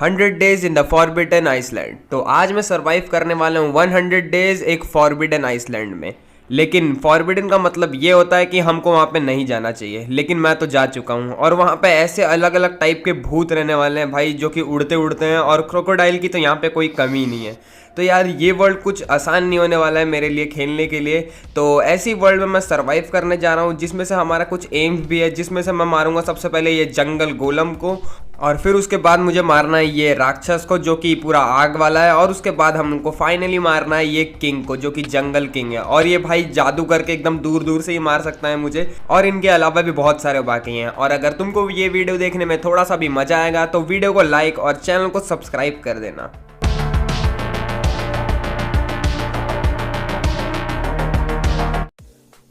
100 days in the forbidden Iceland. तो आज मैं सरवाइव करने वाला हूँ 100 डेज एक फॉरबिडन आइसलैंड में। लेकिन फॉरबिडन का मतलब ये होता है कि हमको वहाँ पे नहीं जाना चाहिए, लेकिन मैं तो जा चुका हूँ। और वहाँ पे ऐसे अलग अलग टाइप के भूत रहने वाले हैं भाई, जो कि उड़ते उड़ते हैं, और क्रोकोडाइल की तो यहाँ पे कोई कमी नहीं है। तो यार ये वर्ल्ड कुछ आसान नहीं होने वाला है मेरे लिए खेलने के लिए। तो ऐसी वर्ल्ड में मैं सरवाइव करने जा रहा हूँ, जिसमें से हमारा कुछ एम्स भी है, जिसमें से मैं मारूंगा सबसे पहले ये जंगल गोलम को, और फिर उसके बाद मुझे मारना है ये राक्षस को जो कि पूरा आग वाला है, और उसके बाद हमको फाइनली मारना है ये किंग को जो कि जंगल किंग है। और ये भाई जादू करके एकदम दूर दूर से ही मार सकता है मुझे, और इनके अलावा भी बहुत सारे बाकी हैं। और अगर तुमको ये वीडियो देखने में थोड़ा सा भी मजा आएगा तो वीडियो को लाइक और चैनल को सब्सक्राइब कर देना।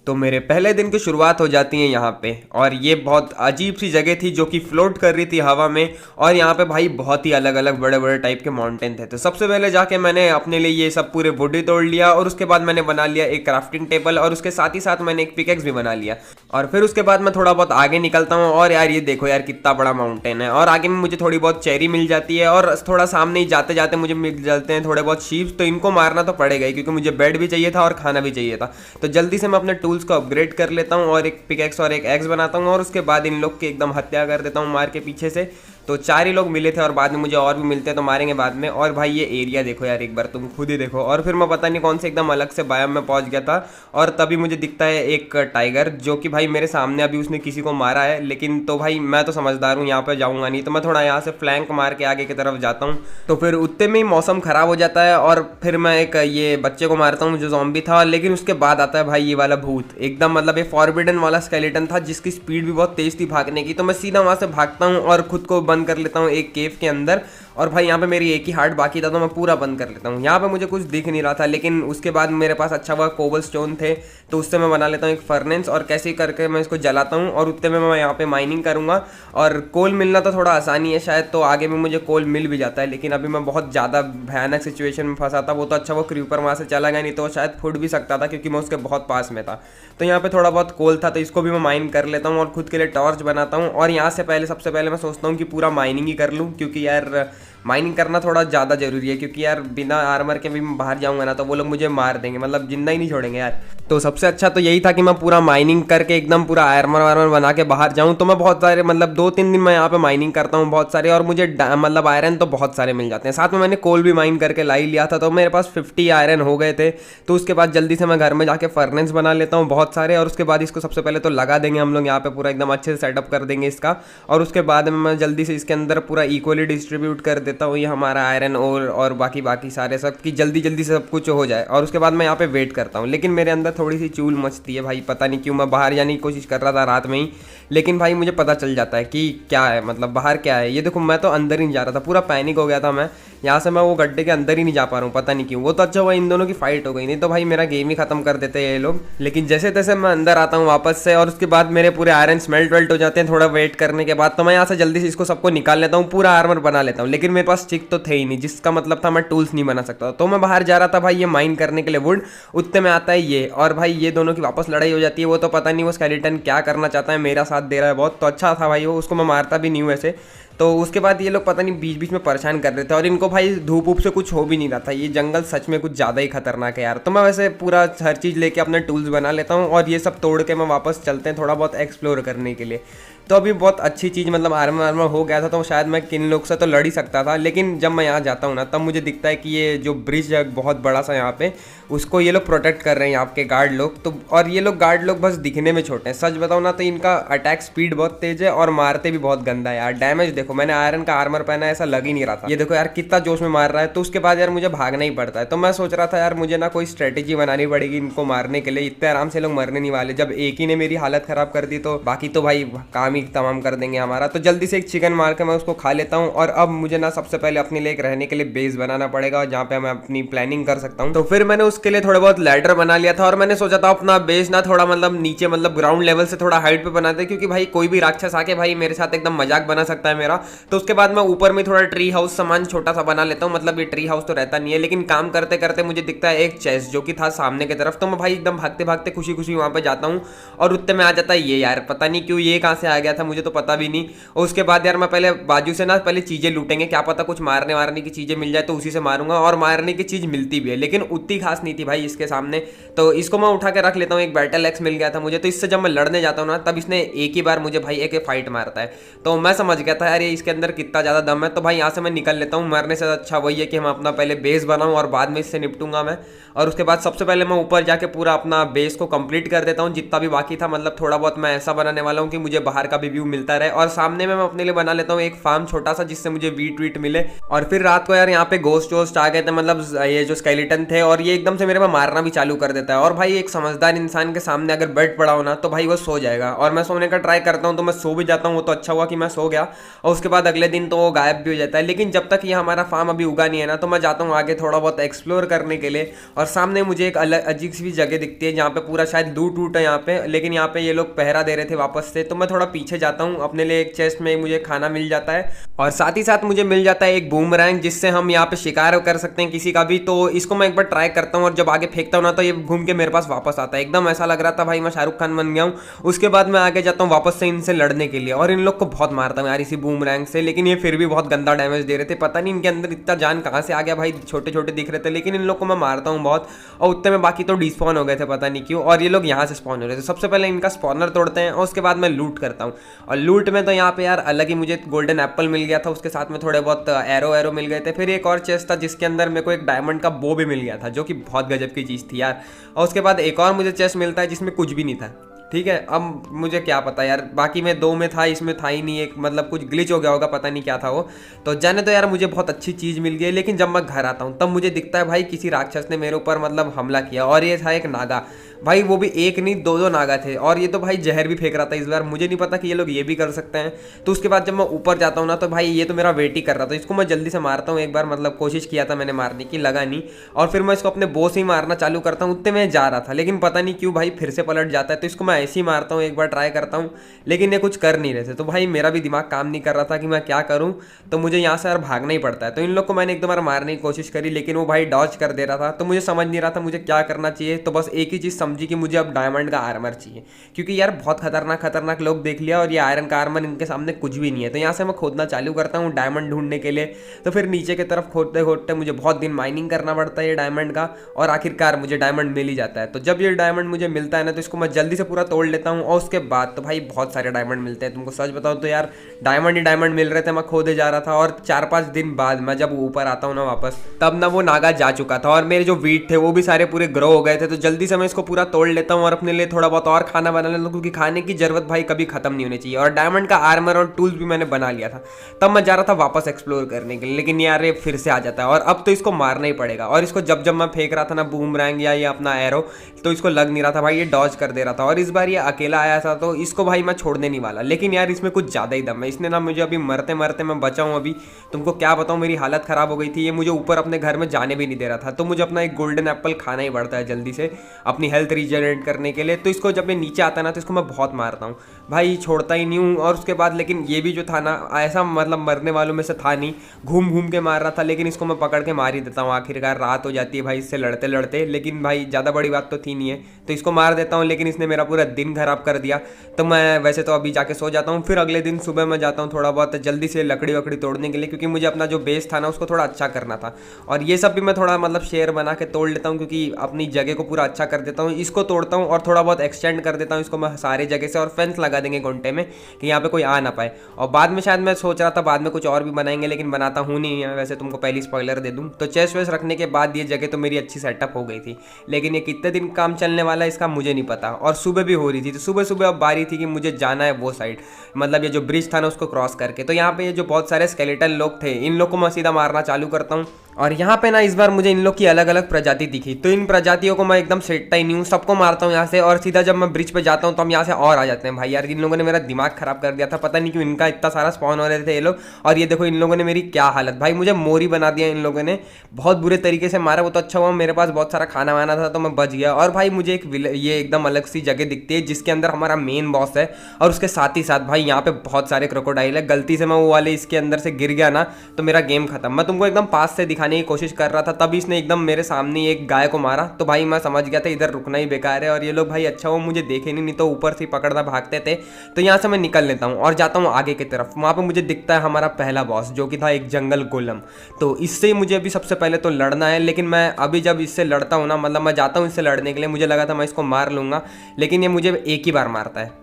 तो मेरे पहले दिन की शुरुआत हो जाती है यहाँ पे, और ये बहुत अजीब सी जगह थी जो कि फ्लोट कर रही थी हवा में। और यहाँ पे भाई बहुत ही अलग अलग बड़े बड़े टाइप के माउंटेन थे। तो सबसे पहले जाके मैंने अपने लिए ये सब पूरे वुड ही तोड़ लिया, और उसके बाद मैंने बना लिया एक क्राफ्टिंग टेबल, और उसके साथ ही साथ मैंने एक पिकेक्स भी बना लिया। और फिर उसके बाद मैं थोड़ा बहुत आगे निकलता हूँ, और यार ये देखो यार कितना बड़ा माउंटेन है। और आगे में मुझे थोड़ी बहुत चेरी मिल जाती है, और थोड़ा सामने ही जाते जाते मुझे मिल जाते हैं थोड़े बहुत शीप्स। तो इनको मारना तो पड़ेगा ही, क्योंकि मुझे बेड भी चाहिए था और खाना भी चाहिए था। तो जल्दी से मैं अपने टूल्स को अपग्रेड कर लेता हूँ, और एक पिकेक्स और एक एक्स बनाता हूँ, और उसके बाद इन लोग की एकदम हत्या कर देता हूँ मार के पीछे से। तो 4 ही लोग मिले थे, और बाद में मुझे और भी मिलते हैं तो मारेंगे बाद में। और भाई ये एरिया देखो यार, एक बार तुम खुद ही देखो। और फिर मैं पता नहीं कौन से एकदम अलग से बायोम में पहुंच गया था, और तभी मुझे दिखता है एक टाइगर, जो कि भाई मेरे सामने अभी उसने किसी को मारा है। लेकिन तो भाई मैं तो समझदार हूँ, यहाँ पर जाऊँगा नहीं, तो मैं थोड़ा यहाँ से फ्लैंक मार के आगे की तरफ जाता हूँ। तो फिर उतने में ही मौसम ख़राब हो जाता है, और फिर मैं एक ये बच्चे को मारता हूँ जो ज़ॉम्बी था। लेकिन उसके बाद आता है भाई ये वाला भूत, एकदम मतलब ये फॉरबिडन वाला स्केलेटन था, जिसकी स्पीड भी बहुत तेज़ थी भागने की। तो मैं सीधा वहाँ से भागता हूँ और खुद को बंद कर लेता हूँ एक केव के अंदर। और भाई यहाँ पे मेरी एक ही हार्ट बाकी था, तो मैं पूरा बंद कर लेता हूँ। यहाँ पे मुझे कुछ दिख नहीं रहा था, लेकिन उसके बाद मेरे पास अच्छा हुआ कोबल स्टोन थे, तो उससे मैं बना लेता हूँ एक फर्नेस, और कैसे ही करके मैं इसको जलाता हूँ। और उतने में मैं यहाँ पे माइनिंग करूँगा। और कोल मिलना तो थोड़ा आसानी है शायद, तो आगे में मुझे कोल मिल भी जाता है। लेकिन अभी मैं बहुत ज़्यादा भयानक सिचुएशन में फंसा था। वो तो अच्छा वो क्रीपर वहाँ से चला गया, नहीं तो शायद फुट भी सकता था, क्योंकि मैं उसके बहुत पास में था। तो यहाँ पे थोड़ा बहुत कोल था, तो इसको भी मैं माइन कर लेता हूँ, और खुद के लिए टॉर्च बनाता हूँ। और यहाँ से पहले सबसे पहले मैं सोचता हूँ कि पूरा माइनिंग ही कर लूँ, क्योंकि यार माइनिंग करना थोड़ा ज़्यादा ज़रूरी है। क्योंकि यार बिना आर्मर के भी मैं बाहर जाऊँगा ना, तो वो लोग मुझे मार देंगे, मतलब जिंदा ही नहीं छोड़ेंगे यार। तो सबसे अच्छा तो यही था कि मैं पूरा माइनिंग करके एकदम पूरा आर्मर वार्मर बना के बाहर जाऊँ। तो मैं बहुत सारे मतलब 2-3 दिन मैं यहाँ पे माइनिंग करता हूँ बहुत सारे, और मुझे मतलब आयरन तो बहुत सारे मिल जाते हैं। साथ में मैंने कोल भी माइन करके ला ही लिया था, तो मेरे पास 50 आयरन हो गए थे। तो उसके बाद जल्दी से मैं घर में जाके फर्नेस बना लेता हूँ बहुत सारे, और उसके बाद इसको सबसे पहले तो लगा देंगे हम लोग यहाँ पे, पूरा एकदम अच्छे से सेटअप कर देंगे इसका। और उसके बाद में मैं जल्दी से इसके अंदर पूरा इक्वली डिस्ट्रीब्यूट कर देता हूँ ये हमारा आयरन और बाकी सारे सब, कि जल्दी जल्दी से सब कुछ हो जाए। और उसके बाद मैं यहाँ पे वेट करता हूँ। लेकिन मेरे अंदर थोड़ी सी चूल मचती है भाई, पता नहीं क्यों। मैं बाहर जाने की कोशिश कर रहा था रात में ही, लेकिन भाई मुझे पता चल जाता है कि क्या है, मतलब बाहर क्या है। ये देखो मैं तो अंदर ही नहीं जा रहा था, पूरा पैनिक हो गया था मैं। यहाँ से मैं वो गड्ढे के अंदर ही नहीं जा पा रहा हूँ, पता नहीं क्यों। वो तो अच्छा हुआ इन दोनों की फाइट हो गई, नहीं तो भाई मेरा गेम ही खत्म कर देते हैं ये लोग। लेकिन जैसे तैसे मैं अंदर आता हूँ वापस से, और उसके बाद मेरे पूरे आयरन स्मेल्ट वेल्ट हो जाते हैं थोड़ा वेट करने के बाद। तो मैं यहाँ से जल्दी से इसको सबको निकाल लेता हूँ, पूरा आर्मर बना लेता हूँ। लेकिन मेरे पास स्टिक तो थे ही नहीं, जिसका मतलब था मैं टूल्स नहीं बना सकता। तो मैं बाहर जा रहा था भाई ये माइन करने के लिए वुड। उतने में आता है ये, और भाई ये दोनों की वापस लड़ाई हो जाती है। वो तो पता नहीं वो स्केलेटन क्या करना चाहता है, मेरा साथ दे रहा है बहुत। तो अच्छा था भाई वो, उसको मैं मारता भी नहीं हूँ ऐसे। तो उसके बाद ये लोग पता नहीं बीच बीच में परेशान कर रहे थे, और इनको भाई धूप वूप से कुछ हो भी नहीं रहा था। ये जंगल सच में कुछ ज़्यादा ही खतरनाक है यार। तो मैं वैसे पूरा हर चीज़ लेके अपने टूल्स बना लेता हूँ, और ये सब तोड़ के मैं वापस चलते हैं थोड़ा बहुत एक्सप्लोर करने के लिए। तो अभी बहुत अच्छी चीज़ मतलब आर्मर वार्मर हो गया था, तो शायद मैं किन लोग से तो लड़ ही सकता था। लेकिन जब मैं यहाँ जाता हूँ ना, तब मुझे दिखता है कि ये जो ब्रिज है बहुत बड़ा सा यहाँ पे, उसको ये लोग प्रोटेक्ट कर रहे हैं यहाँ के गार्ड लोग। तो और ये लोग गार्ड लोग बस दिखने में छोटे हैं, सच बताऊँ ना तो इनका अटैक स्पीड बहुत तेज है, और मारते भी बहुत गंदा है यार। डैमेज देखो, मैंने आयरन का आर्मर पहना है, ऐसा लग ही नहीं रहा था। ये देखो यार कितना जोश में मार रहा है। तो उसके बाद यार मुझे भागना ही पड़ता है। तो मैं सोच रहा था यार मुझे ना कोई स्ट्रेटेजी बनानी पड़ेगी इनको मारने के लिए, इतने आराम से लोग मरने नहीं वाले। जब एक ही ने मेरी हालत खराब कर दी, तो बाकी तो भाई काम ही तमाम कर देंगे हमारा। तो जल्दी से एक चिकन मार के मैं उसको खा लेता हूँ। और अब मुझे ना सबसे पहले अपने लिए एक रहने के लिए बेस बनाना पड़ेगा, जहाँ पे मैं अपनी प्लानिंग कर सकता हूँ। तो फिर मैंने उसके लिए थोड़ा बहुत लैडर बना लिया था, और मैंने सोचा था अपना बेस ना थोड़ा मतलब नीचे मतलब ग्राउंड लेवल से थोड़ा हाइट पे बना दे, क्योंकि भाई कोई भी राक्षस आके भाई मेरे साथ एकदम मजाक बना सकता है मेरा। तो उसके बाद मैं ऊपर में थोड़ा ट्री हाउस सामान छोटा सा बना लेता हूँ। मतलब ये ट्री हाउस तो रहता नहीं है, लेकिन काम करते करते मुझे दिखता है एक चेस्ट जो कि था सामने की तरफ। तो मैं भाई एकदम भागते भागते खुशी खुशी वहाँ पे जाता हूँ, और उतने में आ जाता है ये। यार पता नहीं क्यों ये कहाँ से आ गया, गया था, मुझे तो पता भी नहीं। और उसके बाद यार मैं पहले बाजू से ना पहले चीज़ें लूटेंगे, क्या पता कुछ मारने वारने की चीज़ें मिल जाए तो उसी से मारूंगा। और मारने की चीज़ मिलती भी है लेकिन उतनी खास नहीं थी भाई इसके सामने। तो इसको मैं उठा के रख लेता हूँ, एक बैटल एक्स मिल गया था मुझे, तो इससे जब मैं लड़ने जाता हूँ ना तब इसने एक ही बार मुझे भाई एक फाइट मारता है। तो मैं समझ गया था यार ये इसके अंदर कितना ज़्यादा दम है। तो भाई यहाँ से मैं निकल लेता हूँ, मरने से अच्छा वही है कि मैं अपना पहले बेस बनाऊँ और बाद में इससे निपटूंगा मैं। और उसके बाद सबसे पहले मैं ऊपर जाके पूरा अपना बेस को कंप्लीट कर देता हूँ जितना भी बाकी था। मतलब थोड़ा बहुत मैं ऐसा बनाने वाला हूँ कि मुझे बाहर का भी व्यू मिलता रहे। और सामने में मैं अपने लिए बना लेता हूँ एक फार्म छोटा सा जिससे मुझे वीट वीट मिले। और फिर रात को यार यहाँ पे गोस्ट वोस्ट आ गए थे, मतलब ये जो स्केलेटन थे, और ये एकदम से मेरे में मारना भी चालू कर देता है। और भाई एक समझदार इंसान के सामने अगर बेड पड़ा हो ना तो भाई वो सो जाएगा। और मैं सोने का ट्राई करता हूँ तो मैं सो भी जाता हूँ, वो तो अच्छा हुआ कि मैं सो गया। और उसके बाद अगले दिन तो वो गायब भी हो जाता है। लेकिन जब तक ये हमारा फार्म अभी उगा नहीं है ना तो मैं जाता हूँ आगे थोड़ा बहुत एक्सप्लोर करने के लिए। और सामने मुझे एक अलग अजीब सी जगह दिखती है जहाँ पे पूरा शायद लूट वूट है यहाँ पे, लेकिन यहाँ पे ये लोग पहरा दे रहे थे वापस से। तो मैं थोड़ा पीछे जाता हूँ, अपने लिए एक चेस्ट में मुझे खाना मिल जाता है और साथ ही साथ मुझे मिल जाता है एक बूमरैंग जिससे हम यहाँ पे शिकार कर सकते हैं किसी का भी। तो इसको मैं एक बार ट्राई करता हूँ और जब आगे फेंकता हूँ ना तो ये घूम के मेरे पास वापस आता है। एकदम ऐसा लग रहा था भाई मैं शाहरुख खान बन गया हूँ। उसके बाद मैं आगे जाता हूँ वापस से इनसे लड़ने के लिए और इन लोग को बहुत मारता हूँ यार इसी बूमरैंग से। लेकिन ये फिर भी बहुत गंदा डैमेज दे रहे थे, पता नहीं इनके अंदर इतना जान कहाँ से आ गया भाई, छोटे छोटे दिख रहे थे लेकिन इन लोग को मैं मारता हूँ बहुत। और उतने में बाकी तो डिस्पॉन हो गए थे पता नहीं क्यों, और ये लोग यहाँ से स्पॉन हो रहे थे। सबसे पहले इनका स्पॉनर तोड़ते हैं और उसके बाद मैं लूट करता हूँ। और लूट में तो यहाँ पे यार अलग ही मुझे गोल्डन एप्पल मिल गया था, उसके साथ में थोड़े बहुत एरो मिल गए थे। फिर एक और चेस्ट था जिसके अंदर मेरे को एक डायमंड का बो भी मिल गया था जो कि बहुत गजब की चीज़ थी यार। और उसके बाद एक और मुझे चेस्ट मिलता है जिसमें कुछ भी नहीं था। ठीक है, अब मुझे क्या पता यार, बाकी में दो में था इसमें था ही नहीं, एक मतलब कुछ ग्लिच हो गया होगा, पता नहीं क्या था वो। तो जाने तो यार मुझे बहुत अच्छी चीज़ मिल गई। लेकिन जब मैं घर आता हूँ तब मुझे दिखता है भाई किसी राक्षस ने मेरे ऊपर मतलब हमला किया, और ये था एक नागा भाई, वो भी एक नहीं दो दो नागा थे। और ये तो भाई जहर भी फेंक रहा था इस बार, मुझे नहीं पता कि ये लोग ये भी कर सकते हैं। तो उसके बाद जब मैं ऊपर जाता हूँ ना तो भाई ये तो मेरा वेट ही कर रहा था, इसको मैं जल्दी से मारता हूँ एक बार, मतलब कोशिश किया था मैंने मारने की, लगा नहीं। और फिर मैं इसको अपने बो से ही मारना चालू करता हूँ, उतने में जा रहा था लेकिन पता नहीं क्यों भाई फिर से पलट जाता है। तो इसको मैं ऐसे ही मारता हूँ, एक बार ट्राई करता हूँ लेकिन ये कुछ कर नहीं रहे थे। तो भाई मेरा भी दिमाग काम नहीं कर रहा था कि मैं क्या करूँ, तो मुझे यहाँ से यार भागना ही पड़ता है। तो इन लोग को मैंने एक दो बार मारने की कोशिश करी लेकिन वो भाई डॉज कर दे रहा था। तो मुझे समझ नहीं रहा था मुझे क्या करना चाहिए। तो बस एक ही चीज़ समझी कि मुझे अब डायमंड का आर्मर चाहिए, क्योंकि यार बहुत खतरनाक लोग देख लिया और ये आयरन का आर्मर इनके सामने कुछ भी नहीं है। तो यहाँ से मैं खोदना चालू करता हूँ डायमंड ढूंढने के लिए। तो फिर नीचे की तरफ खोदते खोदते मुझे बहुत दिन माइनिंग करना पड़ता है ये डायमंड का, और आखिरकार मुझे डायमंड मिल ही जाता है। तो जब ये डायमंड मुझे मिलता है ना तो इसको मैं जल्दी से पूरा तोड़ लेता हूँ। और उसके बाद तो भाई बहुत सारे डायमंड मिलते हैं, तुमको सच बताऊँ तो यार डायमंड ही डायमंड मिल रहे थे, मैं खोदे जा रहा था। और 4-5 दिन बाद मैं जब ऊपर आता हूँ ना वापस, तब ना वो नागा जा चुका था और मेरे जो वीट थे वो भी सारे पूरे ग्रो हो गए थे। तो जल्दी से मैं इसको पूरा तोड़ लेता हूँ और अपने लिए थोड़ा बहुत और खाना बना लेता हूँ, क्योंकि खाने की जरूरत भाई कभी खत्म नहीं होनी चाहिए। और डायमंड का आर्मर और टूल्स भी मैंने बना लिया था। तब मैं जा रहा था वापस एक्सप्लोर करने के लिए, लेकिन यार ये फिर से आ जाता है और अब तो इसको मारना ही पड़ेगा। और इसको जब जब मैं फेंक रहा था ना बूमरैंग या ये अपना एरो, तो इसको लग नहीं रहा था भाई, ये डॉज कर दे रहा था। और इस बार ये अकेला आया था तो इसको भाई मैं छोड़ने नहीं वाला। लेकिन यार इसमें कुछ ज़्यादा ही दम है, इसने ना मुझे अभी मरते मरते मैं बचा हूँ अभी, तुमको क्या बताऊँ मेरी हालत ख़राब हो गई थी। ये मुझे ऊपर अपने घर में जाने भी नहीं दे रहा था। तो मुझे अपना एक गोल्डन एप्पल खाना ही पड़ता है जल्दी से अपनी हेल्थ रीजनरेट करने के लिए। तो इसको जब ये नीचे आता है ना तो इसको मैं बहुत मारता हूँ भाई, छोड़ता ही नहीं हूँ। और उसके बाद लेकिन ये भी जो था ना ऐसा मतलब मरने वालों में से था नहीं, घूम घूम के मार रहा था, लेकिन इसको मैं पकड़ के मार ही देता हूँ। आखिरकार रात हो जाती है भाई इससे लड़ते लड़ते, लेकिन भाई ज़्यादा बड़ी बात तो थी नहीं है, तो इसको मार देता हूँ। लेकिन इसने मेरा पूरा दिन खराब कर दिया। तो मैं वैसे तो अभी जाके सो जाता हूँ, फिर अगले दिन सुबह मैं जाता हूँ थोड़ा बहुत जल्दी से लकड़ी वकड़ी तोड़ने के लिए, क्योंकि मुझे अपना जो बेस था ना उसको थोड़ा अच्छा करना था। और ये सब भी मैं थोड़ा मतलब शेयर बना के तोड़ लेता हूँ, क्योंकि अपनी जगह को पूरा अच्छा कर देता हूँ। इसको तोड़ता हूँ और थोड़ा बहुत एक्सटेंड कर देता हूँ इसको मैं सारे जगह से, और फेंस लगा देंगे घंटे में कि यहाँ पे कोई आ ना पाए। और बाद में शायद मैं सोच रहा था बाद में कुछ और भी बनाएंगे, लेकिन बनाता हूँ नहीं है वैसे, तुमको पहली स्पॉइलर दे दूँ। तो चेस्ट वेस्ट रखने के बाद ये जगह तो मेरी अच्छी सेटअप हो गई थी, लेकिन ये कितने दिन काम चलने वाला है इसका मुझे नहीं पता। और सुबह भी हो रही थी, तो सुबह सुबह अब बारी थी कि मुझे जाना है वो साइड, मतलब ये जो ब्रिज था ना उसको क्रॉस करके। तो यहाँ पे ये जो बहुत सारे स्केलेटन लोग थे इन लोग को मैं सीधा मारना चालू करता हूँ। और यहाँ पे ना इस बार मुझे इन लोग की अलग अलग प्रजाति दिखी, तो इन प्रजातियों को मैं एकदम सेटता ही नहीं हूँ, सबको मारता हूँ यहाँ से। और सीधा जब मैं ब्रिज पे जाता हूँ तो हम यहाँ से और आ जाते हैं। भाई यार इन लोगों ने मेरा दिमाग खराब कर दिया था, पता नहीं क्यों इनका इतना सारा स्पॉन हो रहे थे ये लोग। और ये देखो इन लोगों ने मेरी क्या हालत, भाई मुझे मोरी बना दिया इन लोगों ने, बहुत बुरे तरीके से मारा। वो तो अच्छा हुआ मेरे पास बहुत सारा खाना वाना था तो मैं बच गया। और भाई मुझे एक ये एकदम अलग सी जगह दिखती है जिसके अंदर हमारा मेन बॉस है, और उसके साथ ही साथ भाई यहाँ पे बहुत सारे क्रोकोडाइल है। गलती से मैं वो वाले इसके अंदर से गिर गया ना तो मेरा गेम खत्म। मैं तुमको एकदम पास से दिखाने खाने की कोशिश कर रहा था, तभी इसने एकदम मेरे सामने एक गाय को मारा। तो भाई मैं समझ गया था इधर रुकना ही बेकार है, और ये लोग भाई अच्छा वो मुझे देखे नहीं तो ऊपर से पकड़ना भागते थे। तो यहाँ से मैं निकल लेता हूँ और जाता हूँ आगे की तरफ। वहाँ पे मुझे दिखता है हमारा पहला बॉस, जो कि था एक जंगल गोलम। तो इससे ही मुझे अभी सबसे पहले तो लड़ना है, लेकिन मैं अभी जब इससे लड़ता हूँ ना, मतलब मैं जाता हूँ इससे लड़ने के लिए, मुझे लगा था मैं इसको मार लूँगा, लेकिन ये मुझे एक ही बार मारता है।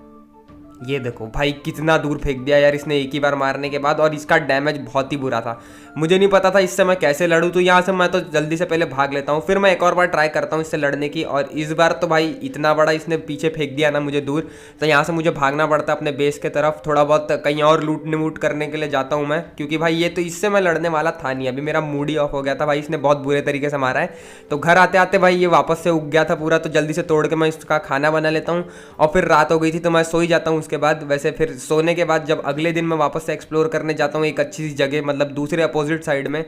ये देखो भाई कितना दूर फेंक दिया यार इसने एक ही बार मारने के बाद, और इसका डैमेज बहुत ही बुरा था। मुझे नहीं पता था इससे मैं कैसे लड़ूँ, तो यहाँ से मैं तो जल्दी से पहले भाग लेता हूँ। फिर मैं एक और बार ट्राई करता हूँ इससे लड़ने की, और इस बार तो भाई इतना बड़ा इसने पीछे फेंक दिया ना मुझे दूर, तो यहाँ से मुझे भागना पड़ता है अपने बेस के तरफ। थोड़ा बहुत कहीं और लूट निमूट करने के लिए जाता हूँ मैं, क्योंकि भाई ये तो इससे मैं लड़ने वाला था नहीं। अभी मेरा मूड ही ऑफ हो गया था भाई, इसने बहुत बुरे तरीके से मारा है। तो घर आते आते भाई ये वापस से उग गया था पूरा, तो जल्दी से तोड़ के मैं इसका खाना बना लेता हूँ। और फिर रात हो गई थी तो मैं सो ही जाता हूँ उसके बाद। वैसे फिर सोने के बाद जब अगले दिन मैं वापस से एक्सप्लोर करने जाता हूँ एक अच्छी सी जगह, मतलब दूसरे अपोजिट साइड में,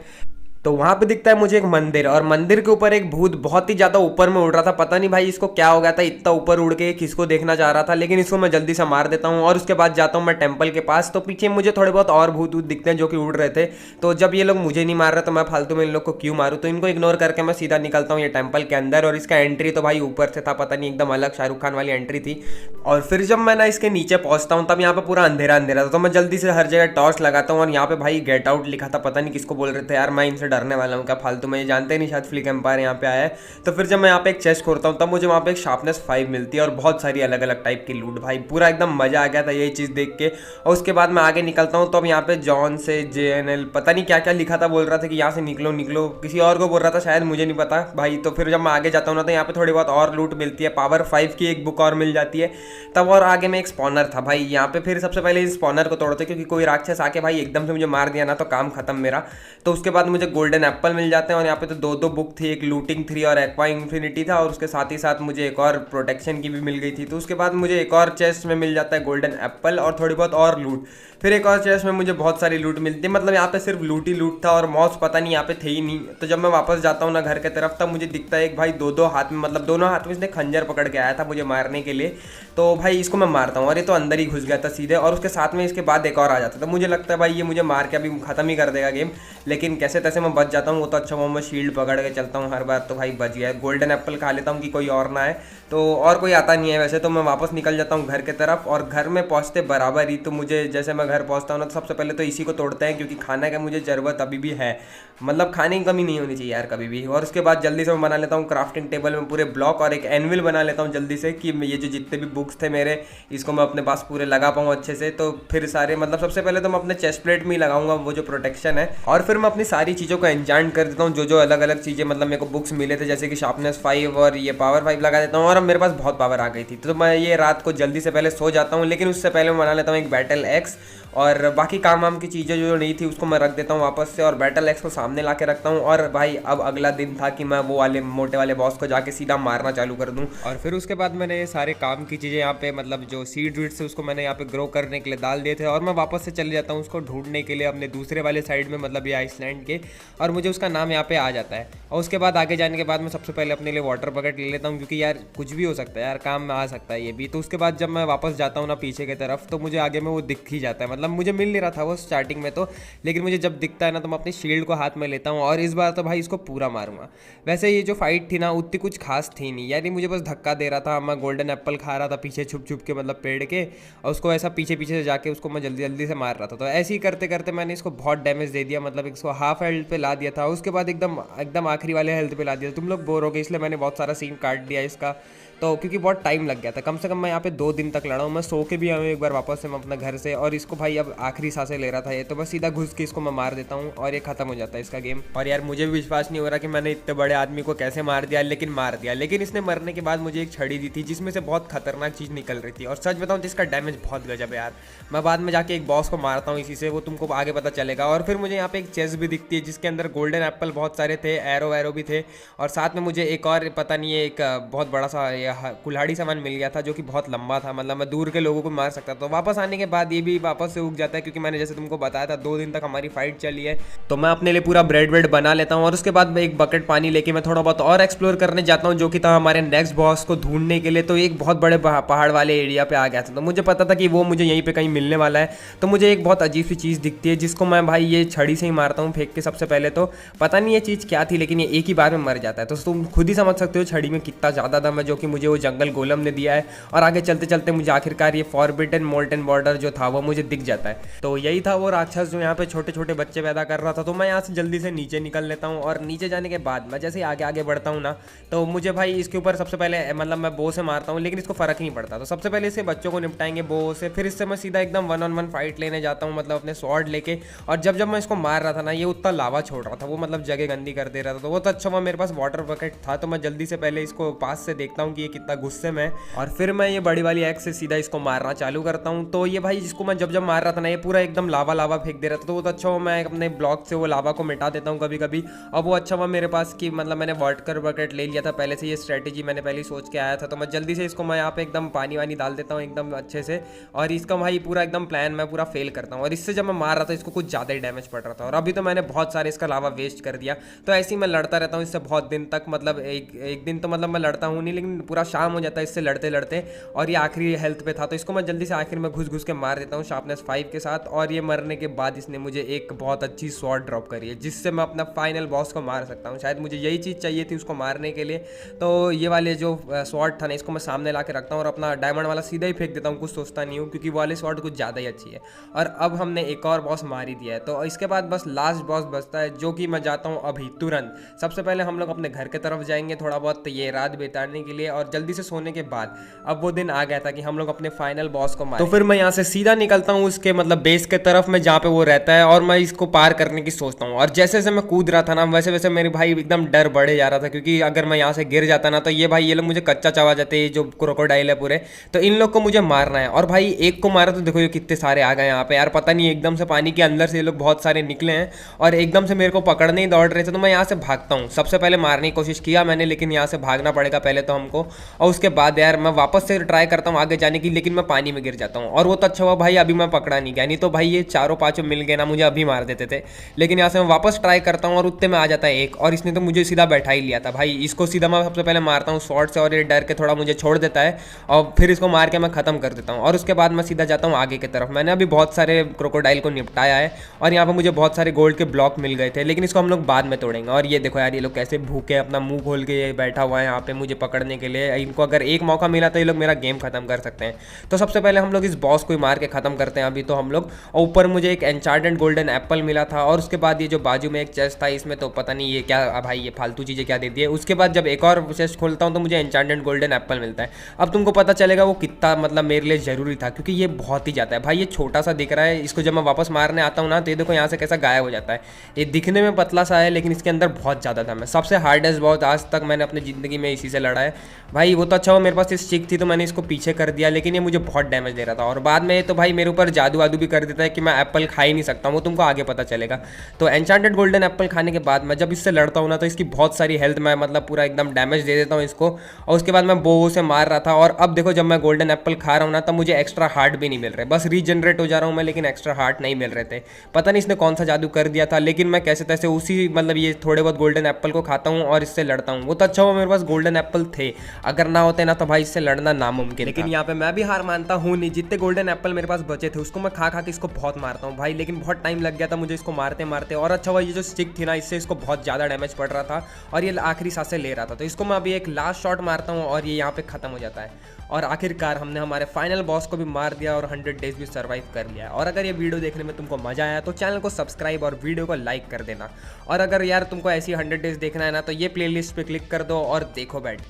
तो वहां पे दिखता है मुझे एक मंदिर, और मंदिर के ऊपर एक भूत बहुत ही ज्यादा ऊपर में उड़ रहा था। पता नहीं भाई इसको क्या हो गया था, इतना ऊपर उड़ के किसको देखना चाह रहा था, लेकिन इसको मैं जल्दी से मार देता हूँ। और उसके बाद जाता हूँ मैं टेंपल के पास, तो पीछे मुझे थोड़े बहुत और भूत दिखते हैं जो कि उड़ रहे थे। तो जब ये लोग मुझे नहीं मार रहे तो मैं फालतू में इन लोग को क्यों मारूँ, तो इनको इग्नोर करके मैं सीधा निकलता हूँ ये टेंपल के अंदर। और इसका एंट्री तो भाई ऊपर से था, पता नहीं एकदम अलग शाहरुख खान वाली एंट्री थी। और फिर जब मैं ना इसके नीचे पहुंचता हूँ तब यहाँ पे पूरा अंधेरा अंधेरा था, तो मैं जल्दी से हर जगह टॉर्च लगाता हूँ। और यहाँ पे भाई गेट आउट लिखा था, पता नहीं किसको बोल रहे थे यार, मैं इनसे डरने वाला हूँ क्या फालतू में, ये जानते नहीं शायद फ्लिक एम्पायर यहाँ पे आया है। तो फिर जब मैं यहाँ पे एक चेस्ट खोलता हूँ तब मुझे वहाँ पे एक शार्पनेस 5 मिलती है, और बहुत सारी अलग अलग टाइप की लूट। भाई पूरा एकदम मजा आ गया था ये चीज़ देख के। और उसके बाद मैं आगे निकलता हूँ, तो अब यहाँ पे जॉन से JNL पता नहीं क्या क्या लिखा था, बोल रहा था कि यहाँ से निकलो निकलो, किसी और को बोल रहा था शायद, मुझे नहीं पता भाई। तो फिर जब मैं आगे जाता हूँ ना तो यहाँ पे थोड़ी बहुत और लूट मिलती है, पावर 5 की एक बुक और मिल जाती है तब। और आगे में एक स्पॉनर था भाई, यहाँ पे फिर सबसे पहले इस स्पॉनर को तोड़ते, क्योंकि कोई राक्षस आके भाई एकदम से मुझे मार दिया ना तो काम खत्म मेरा। तो उसके बाद मुझे गोल्डन एप्पल मिल जाते हैं, और यहाँ पे तो दो दो बुक थी, एक लूटिंग 3 और एक्वा इन्फिनिटी था, और उसके साथ ही साथ मुझे एक और प्रोटेक्शन की भी मिल गई थी। तो उसके बाद मुझे एक और चेस्ट में मिल जाता है गोल्डन एप्पल और थोड़ी बहुत और लूट। फिर एक और चेस्ट में मुझे बहुत सारी लूट मिलती है, मतलब यहाँ पे सिर्फ लूट ही लूट था, और मॉस पता नहीं यहाँ पे थे ही नहीं। तो जब मैं वापस जाता हूँ ना घर के तरफ, तब मुझे दिखता है एक भाई दो दो हाथ में, मतलब दोनों हाथ में इसने खंजर पकड़ के आया था मुझे मारने के लिए। तो भाई इसको मैं मारता हूँ, और ये तो अंदर ही घुस गया था सीधे, और उसके साथ में इसके बाद एक और आ जाता था। तो मुझे लगता है भाई ये मुझे मार के अभी खत्म ही कर देगा गेम, लेकिन कैसे तैसे मैं बच जाता हूँ। वो तो अच्छा, वो मैं शील्ड पकड़ के चलता हूँ हर बार, तो भाई बच गया। गोल्डन एप्पल खा लेता हूँ कि कोई और ना आए, तो और कोई आता नहीं है वैसे। तो मैं वापस निकल जाता हूँ घर के तरफ, और घर में पहुँचते बराबर ही तो मुझे, जैसे मैं घर पहुँचता हूँ ना, तो सबसे पहले तो इसी को तोड़ते हैं, क्योंकि खाने का मुझे ज़रूरत अभी भी है, मतलब खाने की कमी नहीं होनी चाहिए यार कभी भी। और उसके बाद जल्दी से मैं बना लेता हूँ क्राफ्टिंग टेबल में पूरे ब्लॉक, और एक एनविल बना लेता हूँ जल्दी से, कि ये जो जितने भी बुक्स थे मेरे, इसको मैं अपने पास पूरे लगा पाऊँ अच्छे से। तो फिर सारे, मतलब सबसे पहले तो मैं अपने चेस्ट प्लेट में ही लगाऊंगा वो जो प्रोटेक्शन है, और फिर मैं अपनी सारी चीज़ों को एन्चांट कर देता हूँ, जो जो अलग अलग चीज़ें मतलब मेरे को बुक्स मिले थे, जैसे कि शार्पनेस 5 और ये पावर 5 लगा देता हूँ। और अब मेरे पास बहुत पावर आ गई थी, तो मैं ये रात को जल्दी से पहले सो जाता हूँ, लेकिन उससे पहले मैं बना लेता हूँ एक बैटल एक्स, और बाकी काम वाम की चीज़ें जो नहीं थी उसको मैं रख देता हूँ वापस से, और बैटल एक्स को सामने ला के रखता हूँ। और भाई अब अगला दिन था कि मैं वो वाले मोटे वाले बॉस को जाके सीधा मारना चालू कर दूँ। और फिर उसके बाद मैंने ये सारे काम की चीज़ें यहाँ पे, मतलब जो सीड वीड से उसको मैंने यहाँ पे ग्रो करने के लिए डाल दिए थे, और मैं वापस से चले जाता हूँ उसको ढूंढने के लिए अपने दूसरे वाले साइड में, मतलब ये आइसलैंड के, और मुझे उसका नाम यहाँ पे आ जाता है। और उसके बाद आगे जाने के बाद मैं सबसे पहले अपने लिए वाटर बकेट ले लेता हूँ, क्योंकि यार कुछ भी हो सकता है यार, काम में आ सकता है ये भी। तो उसके बाद जब मैं वापस जाता हूँ ना पीछे की तरफ, तो मुझे आगे में वो दिख ही जाता है, मतलब मुझे मिल नहीं रहा था वो स्टार्टिंग में तो, लेकिन मुझे जब दिखता है ना तो मैं अपनी शील्ड को हाथ में लेता हूँ, और इस बार तो भाई इसको पूरा मारूंगा। वैसे ये जो फाइट थी ना उतनी कुछ खास थी नहीं, यानी मुझे बस धक्का दे रहा था, मैं गोल्डन एप्पल खा रहा था पीछे छुप छुप के, मतलब पेड़ के, और उसको ऐसा पीछे पीछे से जाके उसको मैं जल्दी जल्दी से मार रहा था। तो ऐसे ही करते करते मैंने इसको बहुत डैमेज दे दिया, मतलब इसको हाफ हेल्थ पे ला दिया था, उसके बाद एकदम एकदम आखिरी वाले हेल्थ पे ला दिया। तुम लोग बोर हो गए, इसलिए मैंने बहुत सारा सीन काट दिया इसका, तो क्योंकि बहुत टाइम लग गया था, कम से कम मैं यहाँ पे 2 दिन तक लड़ा हूँ। मैं सो के भी आऊँ एक बार वापस से मैं अपने घर से, और इसको भाई अब आखिरी सांसें ले रहा था ये, तो बस सीधा घुस के इसको मैं मार देता हूँ, और ये खत्म हो जाता है इसका गेम। और यार मुझे भी विश्वास नहीं हो रहा कि मैंने इतने बड़े आदमी को कैसे मार दिया, लेकिन मार दिया। लेकिन इसने मरने के बाद मुझे एक छड़ी दी थी, जिसमें से बहुत खतरनाक चीज़ निकल रही थी, और सच बताऊँ तो इसका डैमेज बहुत गजब है यार। मैं बाद में जाके एक बॉस को मारता हूँ इसी से, वो तुमको आगे पता चलेगा। और फिर मुझे यहाँ पे एक चेस्ट भी दिखती है, जिसके अंदर गोल्डन एप्पल बहुत सारे थे, एरो वैरो भी थे, और साथ में मुझे एक और पता नहीं है एक बहुत बड़ा सा ये कुल्हाड़ी सामान मिल गया था जो कि बहुत लंबा था, मतलब मैं दूर के लोगों को मार सकता था। तो वापस आने के बाद ये भी वापस से उग जाता है, क्योंकि मैंने जैसे तुमको बताया था 2 दिन तक हमारी फाइट चली है। तो मैं अपने लिए पूरा ब्रेड वेड बना लेता हूँ और उसके बाद एक बकेट पानी लेके मैं थोड़ा बहुत और एक्सप्लोर करने जाता हूँ, जो कि था हमारे नेक्स्ट बॉस को ढूंढने के लिए। तो एक बहुत बड़े पहाड़ वाले एरिया पे आ गया था, तो मुझे पता था कि वो मुझे यहीं पे कहीं मिलने वाला है। तो मुझे एक बहुत अजीब सी चीज़ दिखती है जिसको मैं भाई ये छड़ी से ही मारता हूँ फेंक के। सबसे पहले तो पता नहीं ये चीज़ क्या थी, लेकिन ये एक ही बार में मर जाता है। तो तुम खुद ही समझ सकते हो छड़ी में कितना ज़्यादा दम है, जो कि मुझे वो जंगल गोलम ने दिया है। और आगे चलते चलते मुझे आखिरकार ये फॉरबिडन मोल्टन बॉर्डर जो था वो मुझे दिख जाता है। तो यही था वो राक्षस जो यहाँ पे छोटे छोटे बच्चे पैदा कर रहा था। तो मैं यहाँ से जल्दी से नीचे निकल लेता हूँ और नीचे जाने के बाद मैं जैसे ही आगे आगे बढ़ता हूँ ना, तो मुझे भाई इसके ऊपर सबसे पहले मतलब मैं बो से मारता हूँ, लेकिन इसको फर्क नहीं पड़ता। तो सबसे पहले इससे बच्चों को निपटाएंगे बो से, फिर इससे मैं सीधा एकदम 1-on-1 फाइट लेने जाता हूँ, मतलब अपने स्वॉर्ड लेके। और जब मैं इसको मार रहा था ना, ये उतना लावा छोड़ रहा था, वो मतलब जगह गंदी कर दे रहा था। तो वो तो अच्छा हुआ मेरे पास वाटर बकेट था, तो मैं जल्दी से पहले इसको पास से देखता हूँ कि ये कितना गुस्से में है, और फिर मैं ये बड़ी वाली एक्स से सीधा इसको मारना चालू करता हूँ। तो ये भाई जिसको मैं जब मार रहा था ना, ये पूरा एकदम लावा लावा फेंक दे रहा था। तो वो तो अच्छा हुआ मैं अपने ब्लॉक से वो लावा को मिटा देता हूँ कभी कभी। अब वो अच्छा हुआ मेरे पास कि मतलब मैंने वाटर बकेट ले लिया था पहले से, ये स्ट्रेटेजी मैंने पहले सोच के आया था। तो मैं जल्दी से इसको मैं यहाँ पे एकदम पानी वानी डाल देता हूँ एकदम अच्छे से, और इसका भाई पूरा एकदम प्लान मैं पूरा फेल करता हूँ। और इससे जब मैं मार रहा था इसको कुछ ज़्यादा ही डैमेज पड़ रहा था, और अभी तो मैंने बहुत सारे इसका लावा वेस्ट कर दिया। तो ऐसे ही मैं लड़ता रहता हूँ इससे बहुत दिन तक, मतलब एक दिन तो मतलब मैं लड़ता हूँ नहीं, लेकिन पूरा शाम हो जाता है इससे लड़ते लड़ते। और ये आखिरी हेल्थ पे था, तो इसको मैं जल्दी से आखिर में घुस घुस के मार देता हूँ शार्पनेस 5 के साथ। और ये मरने के बाद इसने मुझे एक बहुत अच्छी स्वॉर्ड ड्रॉप करी है, जिससे मैं अपना फाइनल बॉस को मार सकता हूँ। शायद मुझे यही चीज़ चाहिए थी उसको मारने के लिए। तो ये वाले जो स्वॉर्ड था ना, इसको मैं सामने ला के रखता हूँ और अपना डायमंड वाला सीधा ही फेंक देता हूँ, कुछ सोचता नहीं हूँ, क्योंकि वाले स्वॉर्ड कुछ ज़्यादा ही अच्छी है। और अब हमने एक और बॉस मार ही दिया है, तो इसके बाद बस लास्ट बॉस बचता है, जो कि मैं जाता हूँ अभी तुरंत। सबसे पहले हम लोग अपने घर की तरफ जाएंगे थोड़ा बहुत ये रात बिताने के लिए, और जल्दी से सोने के बाद अब वो दिन आ गया था कि हम लोग अपने फाइनल बॉस को मारें। तो फिर मैं यहाँ से सीधा निकलता हूँ उसके मतलब बेस के तरफ में जहाँ पे वो रहता है, और मैं इसको पार करने की सोचता हूँ। और जैसे जैसे मैं कूद रहा था ना, वैसे वैसे मेरे भाई एकदम डर बढ़े जा रहा था, क्योंकि अगर मैं यहाँ से गिर जाता ना, तो ये भाई ये लोग मुझे कच्चा चबा जाते, ये जो क्रोकोडाइल है पूरे। तो इन लोग को मुझे मारना है, और भाई एक को मारा तो देखो ये कितने सारे आ गए यहाँ पे यार। पता नहीं एकदम से पानी के अंदर से ये लोग बहुत सारे निकले हैं और एकदम से मेरे को पकड़ने ही दौड़ रहे थे। तो मैं यहाँ से भागता हूँ, सबसे पहले मारने की कोशिश किया मैंने, लेकिन यहाँ से भागना पड़ेगा पहले तो हमको। और उसके बाद यार मैं वापस से ट्राई करता हूँ आगे जाने की, लेकिन मैं पानी में गिर जाता हूँ। और वो तो अच्छा हुआ भाई अभी मैं पकड़ा नहीं गया, नहीं तो भाई ये चारों पांचों मिल गए ना, मुझे अभी मार देते थे। लेकिन यहाँ से मैं वापस ट्राई करता हूँ और उतने में आ जाता है एक, और इसने तो मुझे सीधा बैठा ही लिया था भाई। इसको सीधा मैं सबसे पहले मारता हूँ शॉर्ट से, और ये डर के थोड़ा मुझे छोड़ देता है, और फिर इसको मार के मैं खत्म कर देता हूँ। और उसके बाद मैं सीधा जाता हूँ आगे की तरफ। मैंने अभी बहुत सारे क्रोकोडाइल को निपटाया है, और यहाँ पे मुझे बहुत सारे गोल्ड के ब्लॉक मिल गए थे, लेकिन इसको हम लोग बाद में तोड़ेंगे। और ये देखो यार, ये लोग कैसे भूखे अपना मुंह खोल के ये बैठा हुआ है यहाँ पे मुझे पकड़ने के लिए। इनको अगर एक मौका मिला तो ये लोग मेरा गेम खत्म कर सकते हैं। तो सबसे पहले हम लोग इस बॉस को ही मार के खत्म करते हैं अभी तो हम लोग। और ऊपर मुझे एक एन्चार्टेड गोल्डन एप्पल मिला था, और उसके बाद ये जो बाजू में एक चेस्ट था, इसमें तो पता नहीं ये क्या भाई, ये फालतू चीज़ें क्या दे दी है। उसके बाद जब एक और चेस्ट खोलता हूँ तो मुझे एन्चार्टेड गोल्डन एप्पल मिलता है। अब तुमको पता चलेगा वो कितना मतलब मेरे लिए ज़रूरी था, क्योंकि ये बहुत ही ज़्यादा है भाई। ये छोटा सा दिख रहा है, इसको जब मैं वापस मारने आता हूँ ना, तो ये देखो यहाँ से कैसा गायब हो जाता है। ये दिखने में पतला सा है, लेकिन इसके अंदर बहुत ज़्यादा दम है। सबसे हार्डेस्ट बॉस आज तक मैंने अपनी ज़िंदगी में इसी से लड़ा है भाई। वो तो अच्छा हुआ मेरे पास इस चिक थी, तो मैंने इसको पीछे कर दिया, लेकिन ये मुझे बहुत डैमेज दे रहा था। और बाद में तो भाई मेरे ऊपर जादू वादू भी कर देता है कि मैं एप्पल खा ही नहीं सकता हूँ, वो तुमको आगे पता चलेगा। तो एन्चांटेड गोल्डन एप्पल खाने के बाद मैं जब इससे लड़ता हूँ ना, तो इसकी बहुत सारी हेल्थ मैं मतलब पूरा एकदम डैमेज दे देता हूँ इसको। और उसके बाद मैं बो से मार रहा था, और अब देखो जब मैं गोल्डन एप्पल खा रहा हूँ ना, तब मुझे एक्स्ट्रा हार्ट भी नहीं मिल रहे, बस रीजनरेट हो जा रहा हूँ मैं, लेकिन एक्स्ट्रा हार्ट नहीं मिल रहे थे। पता नहीं इसने कौन सा जादू कर दिया था, लेकिन मैं कैसे तैसे उसी मतलब ये थोड़े बहुत गोल्डन एप्पल को खाता हूँ और इससे लड़ता हूँ। वो तो अच्छा हुआ मेरे पास गोल्डन एप्पल थे, अगर ना होते ना तो भाई इससे लड़ना नामुमकिन। लेकिन यहाँ पे मैं भी हार मानता हूँ नहीं, जितने गोल्डन एप्पल मेरे पास बचे थे उसको मैं खा खा के इसको बहुत मारता हूँ भाई, लेकिन बहुत टाइम लग गया था मुझे इसको मारते मारते। और अच्छा हुआ ये जो स्टिक थी ना, इससे इसको बहुत ज़्यादा डैमेज पड़ रहा था, और ये आखिरी सांसें ले रहा था। तो इसको मैं अभी एक लास्ट शॉट मारता हूँ, और ये यहाँ पे खत्म हो जाता है। और आखिरकार हमने हमारे फाइनल बॉस को भी मार दिया और 100 डेज भी सर्वाइव कर लिया। और अगर ये वीडियो देखने में तुमको मजा आया तो चैनल को सब्सक्राइब और वीडियो को लाइक कर देना। और अगर यार तुमको ऐसी 100 डेज देखना है ना, तो ये प्लेलिस्ट पे क्लिक कर दो और देखो बैठ के।